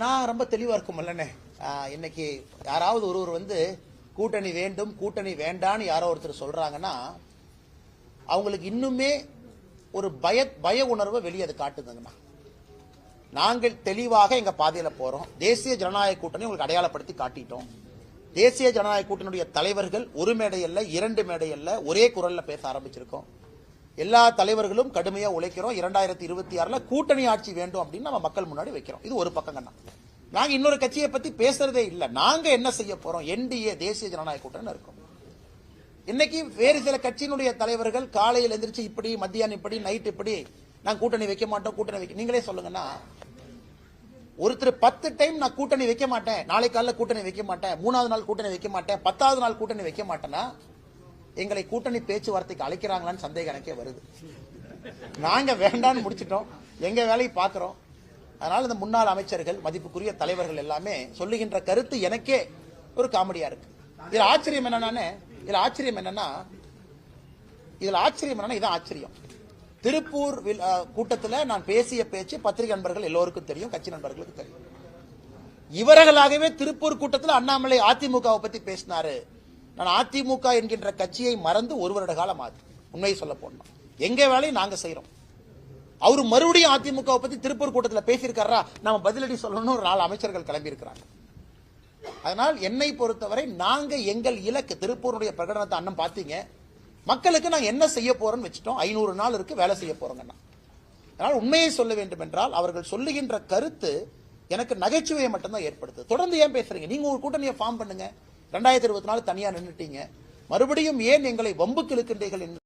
நான் ரொம்ப தெளிவா இருக்கும் இல்லைண்ணே. இன்னைக்கு யாராவது ஒருவர் கூட்டணி வேண்டும் கூட்டணி வேண்டான்னு யாரோ ஒருத்தர் சொல்றாங்கன்னா அவங்களுக்கு இன்னுமே ஒரு பய உணர்வை வெளியே அது காட்டுதுங்கண்ணா. நாங்கள் தெளிவாக எங்க பாதையில போறோம். தேசிய ஜனநாயக கூட்டணி உங்களுக்கு அடையாளப்படுத்தி காட்டிட்டோம். தேசிய ஜனநாயக கூட்டணியுடைய தலைவர்கள் ஒரு மேடை அல்ல, இரண்டு மேடை அல்ல, ஒரே குரல்ல பேச ஆரம்பிச்சிருக்கோம். எல்லா தலைவர்களும் கடுமையா உழைக்கிறோம். 2026 கூட்டணி ஆட்சி வேண்டும் அப்படின்னு நம்ம மக்கள் முன்னாடி வைக்கிறோம். இது ஒரு பக்கங்கண்ணா. நாங்க இன்னொரு கட்சியை பத்தி பேசுறதே இல்ல. நாங்க என்ன செய்ய போறோம்? என்டிஏ தேசிய ஜனநாயக கூட்டணி இருக்கும். இன்னைக்கு வேறு சில கட்சியினுடைய தலைவர்கள் காலையில் எந்திரிச்சு இப்படி, மத்தியானம் இப்படி, நைட் இப்படி, நாங்க கூட்டணி வைக்க மாட்டோம், கூட்டணி வைக்க. நீங்களே சொல்லுங்கன்னா, ஒருத்தர் 10 டைம் நான் கூட்டணி வைக்க மாட்டேன், நாளை காலையில் கூட்டணி வைக்க மாட்டேன், 3வது நாள் கூட்டணி வைக்க மாட்டேன், 10வது நாள் கூட்டணி வைக்க மாட்டேன்னா எங்களை கூட்டணி பேச்சுவார்த்தைக்கு அழைக்கிறாங்களான்னு சந்தேகம் எனக்கே வருது. நாங்க வேண்டான்னு முடிச்சிட்டோம், எங்க வேலையை பாக்குறோம். அதனால இந்த முன்னாள் அமைச்சர்கள், மதிப்புக்குரிய தலைவர்கள் எல்லாமே சொல்லுகின்ற கருத்து எனக்கே ஒரு காமெடியா இருக்கு. இதுல ஆச்சரியம் என்னன்னா இதான் ஆச்சரியம். திருப்பூர் கூட்டத்தில் நான் பேசிய பேச்சு பத்திரிகை நண்பர்கள் எல்லோருக்கும் தெரியும், கட்சி நண்பர்களுக்கு தெரியும். இவர்களாகவே திருப்பூர் கூட்டத்தில் அண்ணாமலை அதிமுகவை பத்தி பேசினாரு. நான் அதிமுக என்கின்ற கட்சியை மறந்து ஒரு வருட காலம் ஆகுது. உண்மையை சொல்ல போனோம், எங்க வேலையை நாங்க செய்யறோம். அவரு மறுபடியும் அதிமுகவை பத்தி திருப்பூர் கூட்டத்தில் பேசியிருக்காரா, நம்ம பதிலடி சொல்லணும். ஒரு 4 அமைச்சர்கள் கிளம்பி இருக்கிறாங்க. அதனால் என்னை பொறுத்தவரை நாங்க எங்கள் இலக்கு, திருப்பூருடைய பிரகடனத்தை அண்ணன் பாத்தீங்க, மக்களுக்கு நாங்க என்ன செய்ய போறோம்னு வச்சுட்டோம். 500 நாள் இருக்கு, வேலை செய்ய போறோங்கன்னா. அதனால் உண்மையை சொல்ல வேண்டும் என்றால் அவர்கள் சொல்லுகின்ற கருத்து எனக்கு நகைச்சுவையை மட்டும்தான் ஏற்படுத்து. தொடர்ந்து ஏன் பேசுறீங்க? நீங்க ஒரு கூட்டணியை ஃபார்ம் பண்ணுங்க. 2024 தனியா நின்றுட்டீங்க, மறுபடியும் ஏன் எங்களை வம்புக்கு இழுக்கின்றீர்கள் என்று